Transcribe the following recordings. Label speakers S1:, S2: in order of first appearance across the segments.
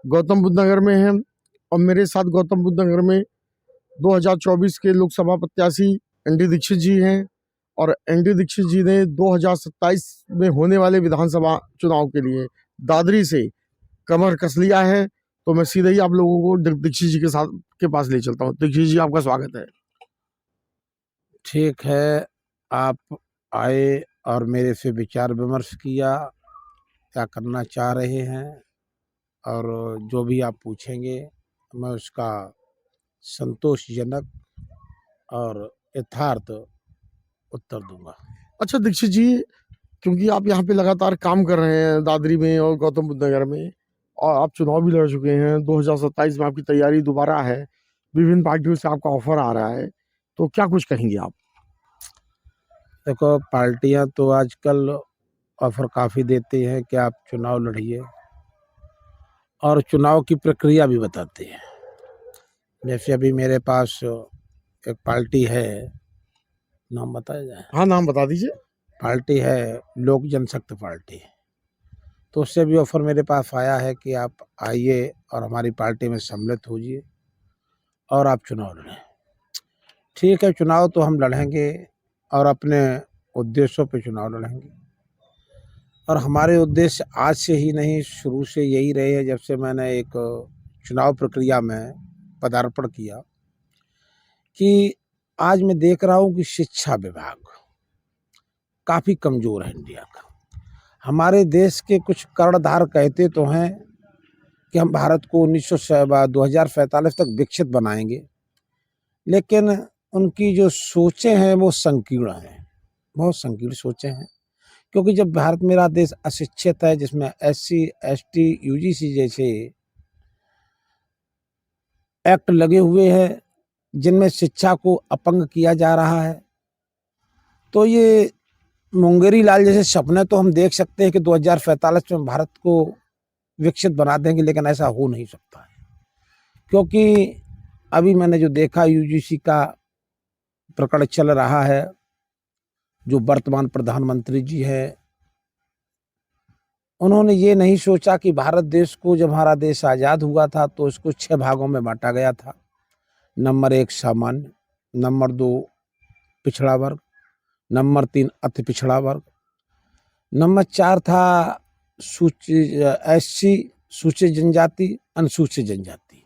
S1: गौतम बुद्ध नगर में हैं और मेरे साथ गौतम बुद्ध नगर में 2024 के लोकसभा प्रत्याशी एनडी दीक्षित जी हैं और एनडी दीक्षित जी ने 2027 में होने वाले विधानसभा चुनाव के लिए दादरी से कमर कस लिया है। तो मैं सीधे ही आप लोगों को दीक्षित जी के पास ले चलता हूँ। दीक्षित जी, आपका स्वागत है।
S2: ठीक है, आप आए और मेरे से विचार विमर्श किया, क्या करना चाह रहे हैं और जो भी आप पूछेंगे मैं उसका संतोषजनक और यथार्थ उत्तर दूंगा।
S1: अच्छा दीक्षित जी, क्योंकि आप यहाँ पे लगातार काम कर रहे हैं दादरी में और गौतम बुद्ध नगर में, और आप चुनाव भी लड़ चुके हैं, 2027 में आपकी तैयारी दोबारा है, विभिन्न पार्टियों से आपका ऑफर आ रहा है, तो क्या कुछ कहेंगे आप?
S2: देखो, पार्टियां तो आजकल ऑफर काफ़ी देती हैं कि आप चुनाव लड़िए और चुनाव की प्रक्रिया भी बताते हैं। जैसे अभी मेरे पास एक पार्टी है, नाम बताया जाए?
S1: हाँ, नाम बता दीजिए।
S2: पार्टी है लोक जनशक्ति पार्टी। तो उससे भी ऑफर मेरे पास आया है कि आप आइए और हमारी पार्टी में सम्मिलित होइए और आप चुनाव लड़ें। ठीक है, चुनाव तो हम लड़ेंगे और अपने उद्देश्यों पे चुनाव लड़ेंगे और हमारे उद्देश्य आज से ही नहीं, शुरू से यही रहे हैं। जब से मैंने एक चुनाव प्रक्रिया में पदार्पण किया कि आज मैं देख रहा हूँ कि शिक्षा विभाग काफ़ी कमज़ोर है इंडिया का। हमारे देश के कुछ कर्णधार कहते तो हैं कि हम भारत को 2045 तक विकसित बनाएंगे, लेकिन उनकी जो सोचें हैं वो संकीर्ण हैं, बहुत संकीर्ण सोचें हैं। क्योंकि जब भारत मेरा देश अशिक्षित है, जिसमें SC ST UGC जैसे एक्ट लगे हुए हैं जिनमें शिक्षा को अपंग किया जा रहा है, तो ये मुंगेरी लाल जैसे सपने तो हम देख सकते हैं कि 2045 में भारत को विकसित बना देंगे, लेकिन ऐसा हो नहीं सकता है। क्योंकि अभी मैंने जो देखा, UGC का प्रकरण चल रहा है, जो वर्तमान प्रधानमंत्री जी हैं, उन्होंने ये नहीं सोचा कि भारत देश को, जब हमारा देश आज़ाद हुआ था तो इसको 6 भागों में बांटा गया था। नंबर 1 सामान्य, नंबर 2 पिछड़ा वर्ग, नंबर 3 अति पिछड़ा वर्ग, नंबर 4 था SC सूचित जनजाति, अनुसूचित जनजाति,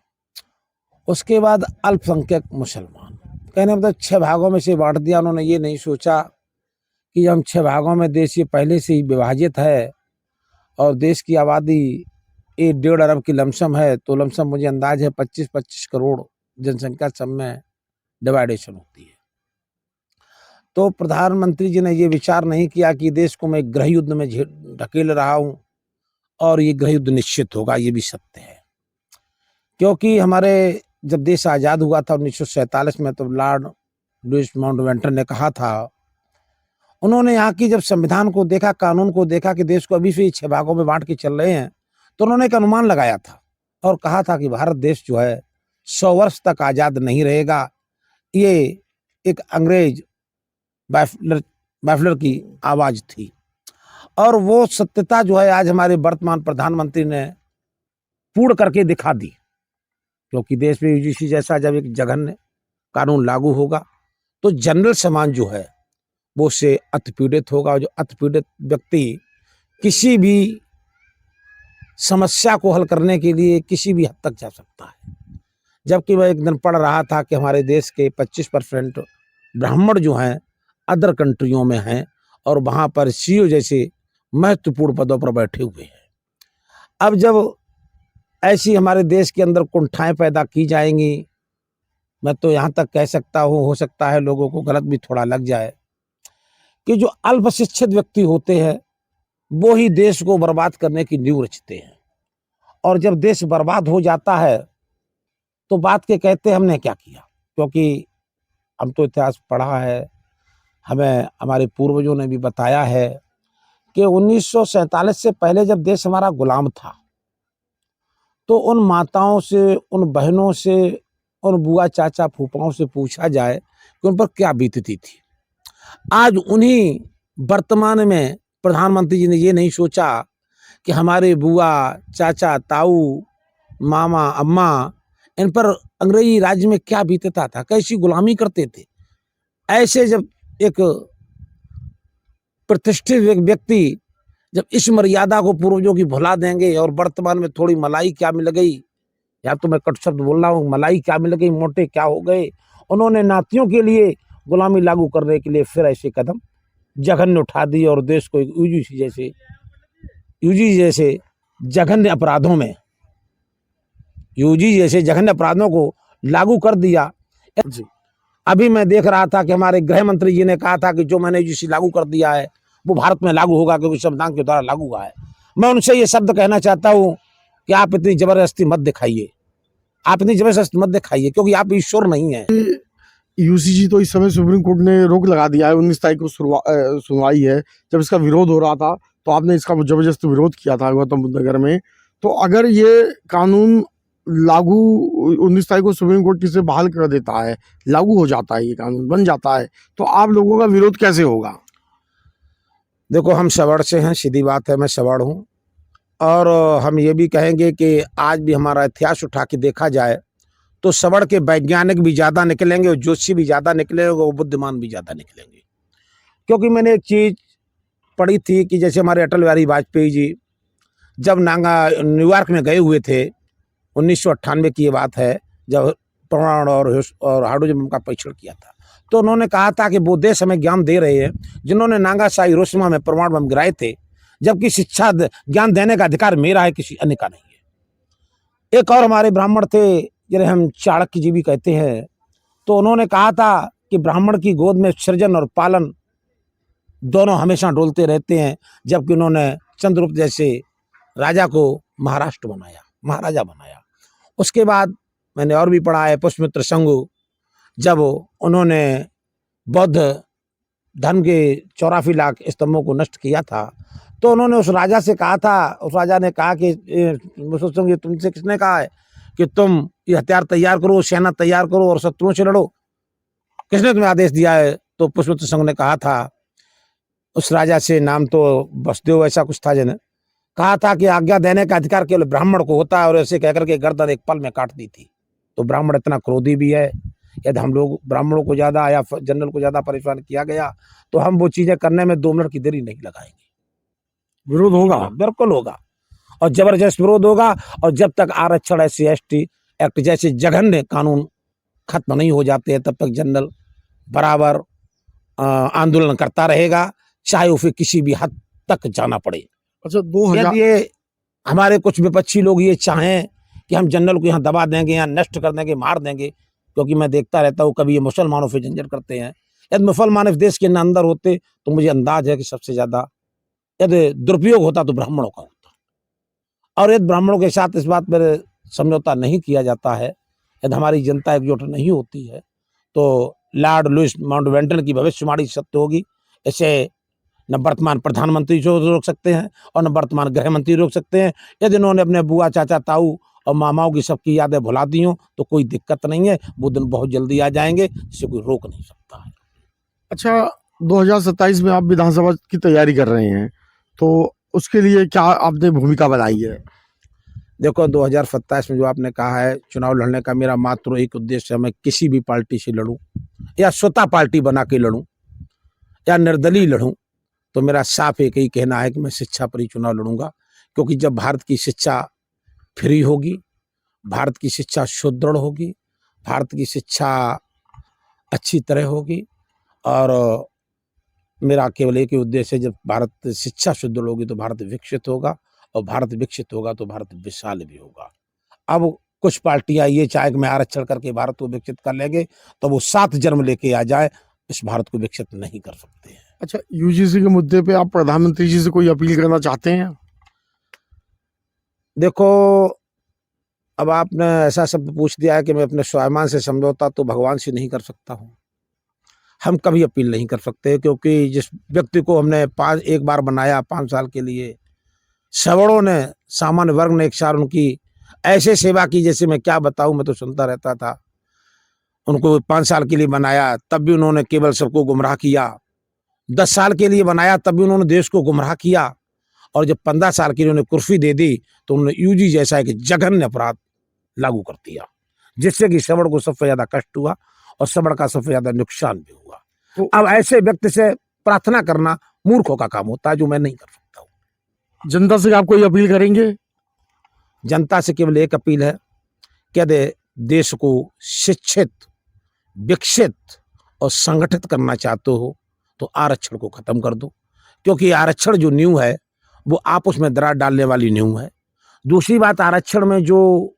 S2: उसके बाद अल्पसंख्यक मुसलमान। कहने मतलब 6 भागों में से बांट दिया। उन्होंने ये नहीं सोचा कि हम 6 भागों में, देश ये पहले से ही विभाजित है और देश की आबादी 1.5 अरब की लमसम है, तो लमसम मुझे अंदाज है 25-25 करोड़ जनसंख्या सब में डिवाइडेशन होती है। तो प्रधानमंत्री जी ने ये विचार नहीं किया कि देश को मैं गृह युद्ध में ढकेल रहा हूँ और ये गृह युद्ध निश्चित होगा, ये भी सत्य है। क्योंकि हमारे जब देश आज़ाद हुआ था 1947 में, तो लॉर्ड लुईस माउंटबेटन ने कहा था, उन्होंने यहाँ की जब संविधान को देखा, कानून को देखा कि देश को अभी से 6 भागों में बांट के चल रहे हैं, तो उन्होंने एक अनुमान लगाया था और कहा था कि भारत देश जो है 100 वर्ष तक आज़ाद नहीं रहेगा। ये एक अंग्रेज बैफलर की आवाज़ थी और वो सत्यता जो है आज हमारे वर्तमान प्रधानमंत्री ने पूर्ण करके दिखा दी। क्योंकि देश में UGC जैसा जब एक जघन्य कानून लागू होगा तो जनरल समाज जो है वो उससे अतिपीड़ित होगा। जो अतिपीड़ित व्यक्ति किसी भी समस्या को हल करने के लिए किसी भी हद तक जा सकता है। जबकि मैं एक दिन पढ़ रहा था कि हमारे देश के 25% ब्राह्मण जो हैं अदर कंट्रियों में हैं और वहाँ पर CEO जैसे महत्वपूर्ण पदों पर बैठे हुए हैं। अब जब ऐसी हमारे देश के अंदर कुंठाएं पैदा की जाएंगी, मैं तो यहाँ तक कह सकता हूँ, हो सकता है लोगों को गलत भी थोड़ा लग जाए, कि जो अल्प शिक्षित व्यक्ति होते हैं वो ही देश को बर्बाद करने की नींव रचते हैं। और जब देश बर्बाद हो जाता है तो बात के कहते हैं हमने क्या किया। क्योंकि हम तो इतिहास पढ़ा है, हमें हमारे पूर्वजों ने भी बताया है कि 1947 से पहले जब देश हमारा गुलाम था तो उन माताओं से, उन बहनों से, उन बुआ चाचा फूफाओं से पूछा जाए कि उन पर क्या बीतती थी। आज उन्हीं वर्तमान में प्रधानमंत्री जी ने ये नहीं सोचा कि हमारे बुआ चाचा ताऊ मामा अम्मा, इन पर अंग्रेजी राज्य में क्या बीतता था, कैसी गुलामी करते थे। ऐसे जब एक प्रतिष्ठित व्यक्ति जब इस मर्यादा को पूर्वजों की भुला देंगे और वर्तमान में थोड़ी मलाई क्या मिल गई, या तो मैं कट शब्द बोल रहा हूँ, मलाई क्या मिल गई, मोटे क्या हो गए, उन्होंने नातियों के लिए गुलामी लागू करने के लिए फिर ऐसे कदम जघन्य उठा दिए और देश को यूजी जैसे जघन्य अपराधों में को लागू कर दिया।
S1: जी।
S2: अभी मैं देख रहा था कि हमारे गृह मंत्री जी ने कहा था कि जो मैंने यूजीसी लागू कर दिया है वो भारत में लागू होगा क्योंकि संविधान के द्वारा लागू हुआ है। मैं उनसे ये शब्द कहना चाहता हूँ कि आप इतनी जबरदस्ती मत दिखाइए, क्योंकि आप ईश्वर नहीं है।
S1: यूसीजी तो इस समय सुप्रीम कोर्ट ने रोक लगा दिया है, 19 तारीख को सुनवाई है। जब इसका विरोध हो रहा था तो आपने इसका जबरदस्ती विरोध किया था गौतम बुद्ध नगर में। तो अगर ये कानून लागू 19 तारीख को सुप्रीम कोर्ट किसे बहाल कर देता है, लागू हो जाता है, ये कानून बन जाता है, तो आप लोगों का विरोध कैसे होगा?
S2: देखो, हम सवर्ण से हैं, सीधी बात है, मैं सवर्ण हूँ। और हम ये भी कहेंगे कि आज भी हमारा इतिहास उठा के देखा जाए तो सवर्ण के वैज्ञानिक भी ज़्यादा निकलेंगे और ज्योतिषी भी ज़्यादा निकलेंगे और बुद्धिमान भी ज़्यादा निकलेंगे। क्योंकि मैंने एक चीज़ पढ़ी थी कि जैसे हमारे अटल बिहारी वाजपेयी जी जब न्यूयॉर्क में गए हुए थे, 1998 की ये बात है, जब परमाणु और हाइड्रोजन बम का परीक्षण किया था, तो उन्होंने कहा था कि वो देश हमें ज्ञान दे रहे हैं जिन्होंने नागासाकी हिरोशिमा में परमाणु बम गिराए थे, जबकि शिक्षा ज्ञान देने का अधिकार मेरा है, किसी अन्य का नहीं है। एक और हमारे ब्राह्मण थे जिन्हें हम चाणक्य जी भी कहते हैं, तो उन्होंने कहा था कि ब्राह्मण की गोद में सृजन और पालन दोनों हमेशा डोलते रहते हैं, जबकि उन्होंने चंद्रगुप्त जैसे राजा को महाराजा बनाया। उसके बाद मैंने और भी पढ़ा है, पुष्यमित्र शंगु जब उन्होंने बौद्ध धर्म के 84 लाख स्तंभों को नष्ट किया था, तो उन्होंने उस राजा से कहा था, उस राजा ने कहा कि तुमसे किसने कहा है कि तुम ये हथियार तैयार करो, सेना तैयार करो और शत्रुओं से लड़ो, किसने तुम्हें आदेश दिया है? तो पुष्यमित्र शंगु ने कहा था उस राजा से, नाम तो वसुदेव ऐसा कुछ था, जिन्हें कहा था कि आज्ञा देने का अधिकार केवल ब्राह्मण को होता है, और ऐसे कहकर के गर्दन एक पल में काट दी थी। तो ब्राह्मण इतना क्रोधी भी है, यदि हम लोग ब्राह्मणों को ज्यादा या जनरल को ज्यादा परेशान किया गया तो हम वो चीजें करने में 2 मिनट की देरी नहीं लगाएंगे।
S1: विरोध होगा,
S2: बिल्कुल होगा, और जबरदस्त विरोध होगा। और जब तक आरक्षण SC/ST एक्ट जैसे जघन्य कानून खत्म नहीं हो जाते हैं, तब तक जनरल बराबर आंदोलन करता रहेगा, चाहे उसे किसी भी हद तक जाना पड़े।
S1: अच्छा, 2000
S2: यदि ये हमारे कुछ विपक्षी लोग ये चाहें कि हम जनरल को यहाँ दबा देंगे, यहाँ नष्ट कर देंगे, मार देंगे, क्योंकि मैं देखता रहता हूँ कभी ये मुसलमानों से झंझट करते हैं। यदि मुसलमान इस देश के अंदर होते तो मुझे अंदाज है कि सबसे ज्यादा यदि दुरुपयोग होता तो ब्राह्मणों का होता। और यदि ब्राह्मणों के साथ इस बात पर समझौता नहीं किया जाता है, यदि हमारी जनता एकजुट नहीं होती है, तो लॉर्ड लुईस माउंटबेटन की भविष्यवाणी सत्य होगी। इसे न वर्तमान प्रधानमंत्री जो रोक सकते हैं और न वर्तमान गृह मंत्री रोक सकते हैं। यदि इन्होंने अपने बुआ, चाचा, ताऊ और मामाओं की सबकी यादें भुला दी हों तो कोई दिक्कत नहीं है, वो दिन बहुत जल्दी आ जाएंगे, जिसे कोई रोक नहीं सकता है।
S1: अच्छा, 2027 में आप विधानसभा की तैयारी कर रहे हैं, तो उसके लिए क्या आपने भूमिका बनाई है?
S2: देखो, 2027 में जो आपने कहा है, चुनाव लड़ने का मेरा मात्र एक उद्देश्य है, मैं किसी भी पार्टी से लड़ूं या स्वतः पार्टी बना के लड़ूं या निर्दलीय लड़ूं, तो मेरा साफ एक ही कहना है कि मैं शिक्षा पर ही चुनाव लड़ूंगा। क्योंकि जब भारत की शिक्षा फ्री होगी, भारत की शिक्षा सुदृढ़ होगी, भारत की शिक्षा अच्छी तरह होगी, और मेरा केवल एक ही उद्देश्य है, जब भारत शिक्षा सुदृढ़ होगी तो भारत विकसित होगा, और भारत विकसित होगा तो भारत विशाल भी होगा। अब कुछ पार्टियां ये चाहे कि मैं आरक्षण करके भारत को विकसित कर लेंगे, तो वो 7 जन्म लेके आ जाए, इस भारत को विकसित नहीं कर सकते हैं।
S1: अच्छा, यूजीसी के मुद्दे पे आप प्रधानमंत्री जी से कोई अपील करना चाहते हैं?
S2: देखो, अब आपने ऐसा शब्द पूछ दिया है कि मैं अपने स्वाभिमान से समझौता तो भगवान से नहीं कर सकता हूँ। हम कभी अपील नहीं कर सकते, क्योंकि जिस व्यक्ति को हमने एक बार बनाया 5 साल के लिए, सवर्णों ने, सामान्य वर्ग ने एक साल उनकी ऐसे सेवा की, जैसे मैं क्या बताऊं, मैं तो सुनता रहता था। उनको 5 साल के लिए बनाया, तब भी उन्होंने केवल सबको गुमराह किया। 10 साल के लिए बनाया, तब भी उन्होंने देश को गुमराह किया। और जब 15 साल के लिए उन्हें कुर्सी दे दी, तो उन्होंने यूजी जैसा एक जघन्य अपराध लागू कर दिया, जिससे कि सवर्ण को सबसे ज्यादा कष्ट हुआ और सवर्ण का सबसे ज्यादा नुकसान भी हुआ।
S1: तो
S2: अब ऐसे व्यक्ति से प्रार्थना करना मूर्खों का काम होता है, जो मैं नहीं कर सकता हूँ।
S1: जनता से आप कोई अपील करेंगे?
S2: जनता से केवल एक अपील है कि यदि देश को शिक्षित, विकसित और संगठित करना चाहते हो तो आरक्षण को खत्म कर दो, क्योंकि आरक्षण जो नींव है वो आप उसमें दरार डालने वाली नींव है। दूसरी बात, आरक्षण में जो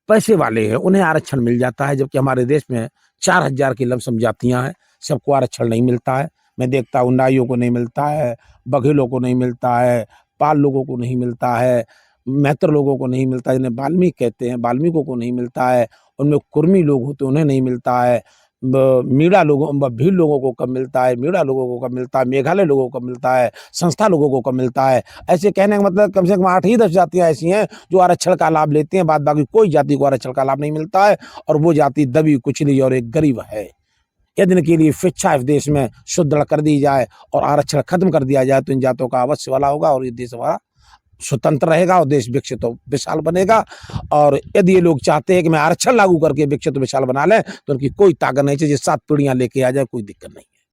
S2: पैसे वाले हैं उन्हें आरक्षण मिल जाता है, जबकि हमारे देश में 4000 की लमसम जातियां हैं, सबको आरक्षण नहीं मिलता है। मैं देखता हूँ नाइयों को नहीं मिलता है, बघेलों को नहीं मिलता है, पाल लोगों को नहीं मिलता है, मेहतर लोगों को नहीं मिलता है, जिन्हें वाल्मीकि कहते हैं, वाल्मीकों को नहीं मिलता है, उनमें कुर्मी लोग होते हैं उन्हें नहीं मिलता है, मीणा लोगों, भील लोगों को कम मिलता है, मीणा लोगों को कम मिलता है, मेघालय लोगों को कम मिलता है, संस्था लोगों को कम मिलता है। ऐसे कहने का मतलब कम से कम 8 ही 10 जातियां ऐसी हैं जो आरक्षण का लाभ लेती हैं, बाद बाकी कोई जाति को आरक्षण का लाभ नहीं मिलता है, और वो जाति दबी कुचली और एक गरीब है। यदि इनके लिए शिक्षा इस देश में सुदृढ़ कर दी जाए और आरक्षण खत्म कर दिया जाए तो इन जातों का अवश्य भला होगा और ये देश हमारा स्वतंत्र रहेगा और देश विकसित और विशाल बनेगा। और यदि ये लोग चाहते हैं कि मैं आरक्षण लागू करके विकसित विशाल बना लें तो उनकी कोई ताकत नहीं चाहिए, 7 पीढ़ियां लेके आ जाए, कोई दिक्कत नहीं।